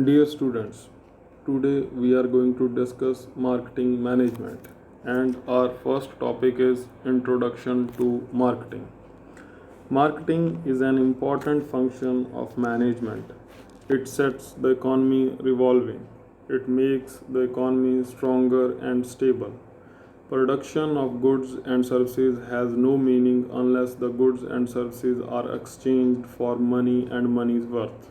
Dear students, today we are going to discuss marketing management, and our first topic is Introduction to Marketing. Marketing is an important function of management. It sets the economy revolving. It makes the economy stronger and stable. Production of goods and services has no meaning unless the goods and services are exchanged for money and money's worth.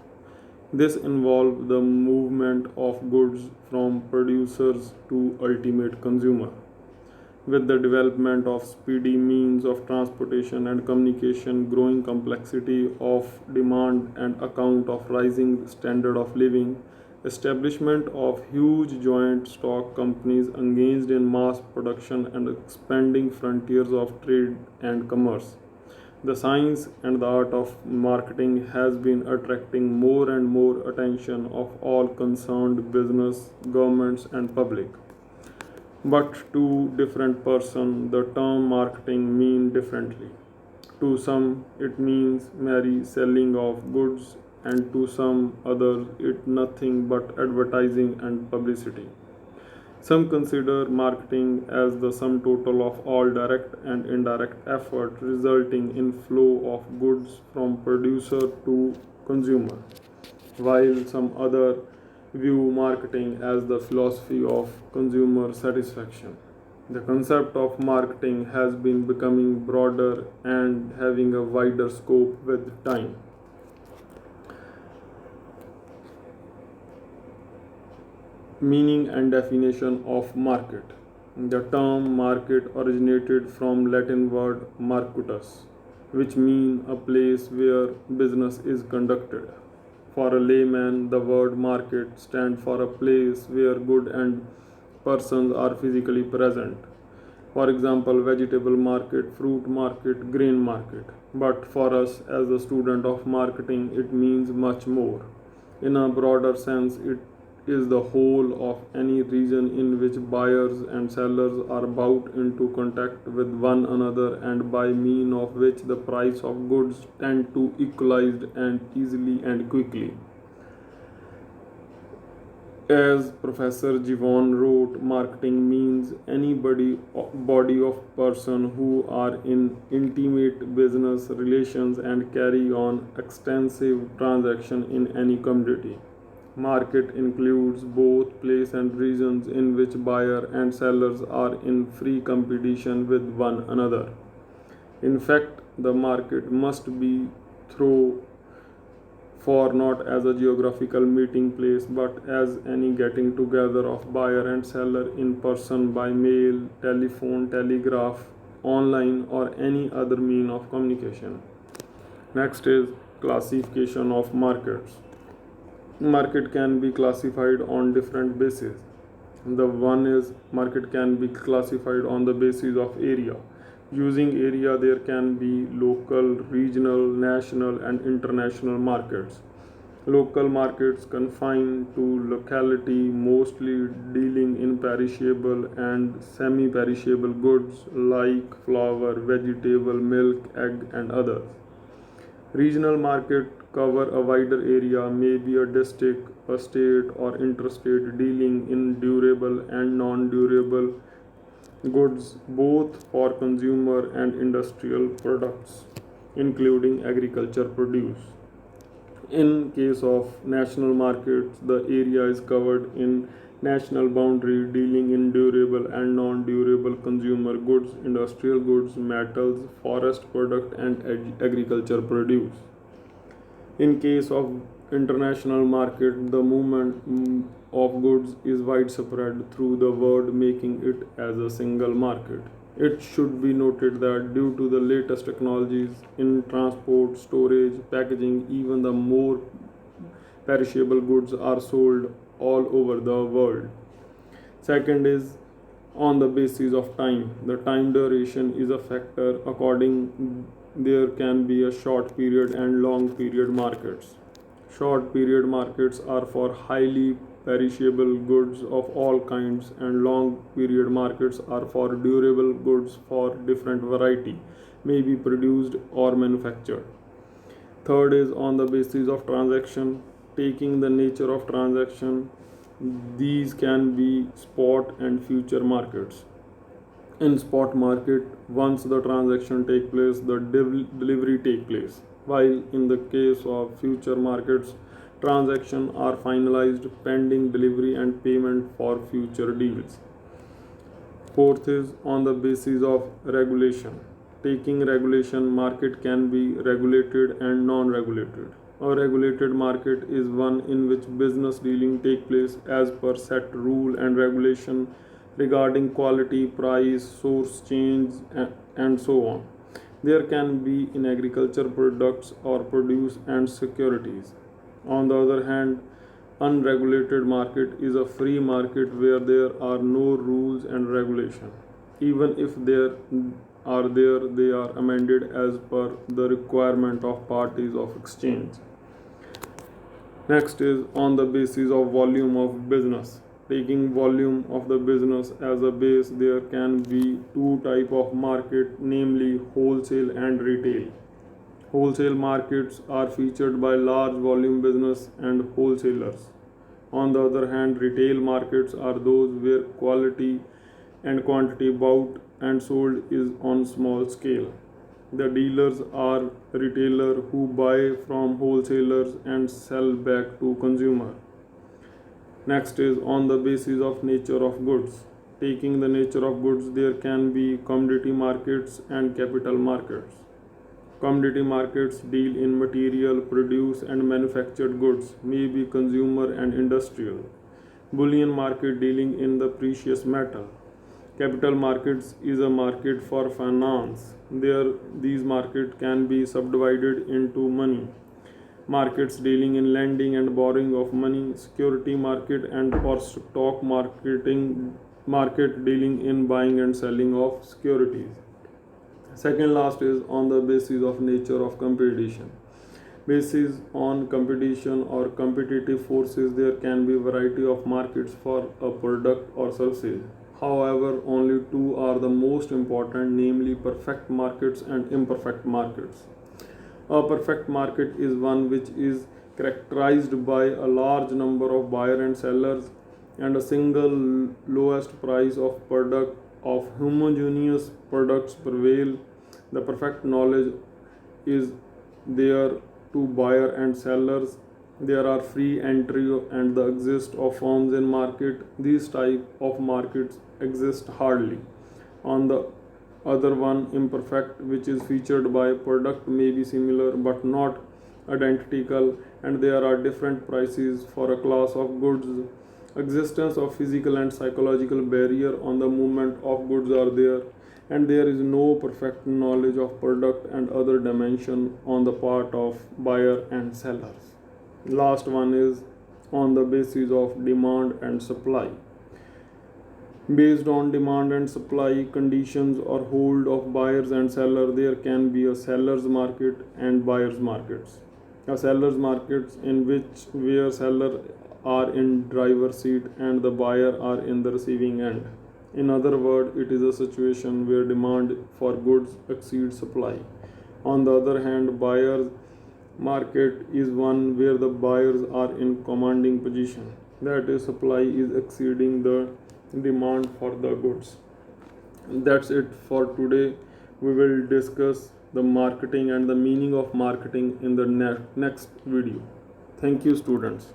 This involves the movement of goods from producers to ultimate consumer. With the development of speedy means of transportation and communication, growing complexity of demand and account of rising standard of living, establishment of huge joint stock companies engaged in mass production and expanding frontiers of trade and commerce. The science and the art of marketing has been attracting more and more attention of all concerned business, governments and public. But to different person the term marketing mean differently. To some it means merely selling of goods and to some others it nothing but advertising and publicity. Some consider marketing as the sum total of all direct and indirect effort resulting in flow of goods from producer to consumer, while some other view marketing as the philosophy of consumer satisfaction. The concept of marketing has been becoming broader and having a wider scope with time. Meaning and definition of market. The term market originated from Latin word marketus, which means a place where business is conducted. For a layman, the word market stands for a place where goods and persons are physically present. For example, vegetable market, fruit market, grain market. But for us as a student of marketing, it means much more. In a broader sense, it is the whole of any region in which buyers and sellers are brought into contact with one another and by means of which the price of goods tend to equalize and easily and quickly. As Professor Givon wrote, marketing means anybody body of person who are in intimate business relations and carry on extensive transaction in any commodity. Market includes both place and regions in which buyer and sellers are in free competition with one another. In fact, the market must be through for not as a geographical meeting place but as any getting together of buyer and seller in person by mail, telephone, telegraph, online or any other mean of communication. Next is classification of markets. Market can be classified on different bases. The one is market can be classified on the basis of area. Using area, there can be local, regional, national and international markets. Local markets confined to locality, mostly dealing in perishable and semi-perishable goods like flour, vegetable, milk, egg and others. Regional market cover a wider area, may be a district, a state or interstate dealing in durable and non-durable goods both for consumer and industrial products, including agriculture produce. In case of national markets, the area is covered in national boundary dealing in durable and non-durable consumer goods, industrial goods, metals, forest product and agriculture produce. In case of international market, the movement of goods is widespread through the world, making it as a single market. It should be noted that due to the latest technologies in transport, storage, packaging, even the more perishable goods are sold all over the world. Second is on the basis of time. The time duration is a factor. According there can be a short period and long period markets. Short period markets are for highly perishable goods of all kinds and long period markets are for durable goods for different variety, may be produced or manufactured. Third is on the basis of transaction. taking the nature of transaction, these can be spot and future markets. In spot market, once the transaction take place, the delivery take place, while in the case of future markets, transactions are finalized pending delivery and payment for future deals. Fourth is on the basis of regulation. Taking regulation, market can be regulated and non-regulated. A regulated market is one in which business dealing take place as per set rule and regulation regarding quality, price, source change, and so on. There can be in agriculture products or produce and securities. On the other hand, unregulated market is a free market where there are no rules and regulation. Even if they are amended as per the requirement of parties of exchange. Next is on the basis of volume of business. Taking volume of the business as a base, there can be two type of market, namely wholesale and retail. Wholesale markets are featured by large volume business and wholesalers. On the other hand, retail markets are those where quality and quantity bought and sold is on small scale. The dealers are retailers who buy from wholesalers and sell back to consumer. Next is on the basis of nature of goods. Taking the nature of goods, there can be commodity markets and capital markets. Commodity markets deal in material, produce and manufactured goods, may be consumer and industrial. Bullion market dealing in the precious metal. Capital markets is a market for finance. These markets can be subdivided into money markets dealing in lending and borrowing of money, security market and or stock market dealing in buying and selling of securities. Second last is on the basis of nature of competition. Basis on competition or competitive forces, there can be variety of markets for a product or services. However, only two are the most important, namely perfect markets and imperfect markets. A perfect market is one which is characterized by a large number of buyers and sellers and a single lowest price of product of homogeneous products prevail. The perfect knowledge is there to buyer and sellers. There are free entry and the exist of firms in market. These type of markets exist hardly. On the other one, imperfect, which is featured by product may be similar but not identical, and there are different prices for a class of goods. Existence of physical and psychological barrier on the movement of goods are there, and there is no perfect knowledge of product and other dimension on the part of buyer and sellers. Last one is on the basis of demand and supply. Based on demand and supply conditions or hold of buyers and sellers, there can be a seller's market and buyer's markets. A seller's markets in which where seller are in driver's seat and the buyer are in the receiving end. In other words, it is a situation where demand for goods exceeds supply. On the other hand, buyer's market is one where the buyers are in commanding position. That is, supply is exceeding the demand for the goods. That's it for today. We will discuss the marketing and the meaning of marketing in the next video. Thank you, students.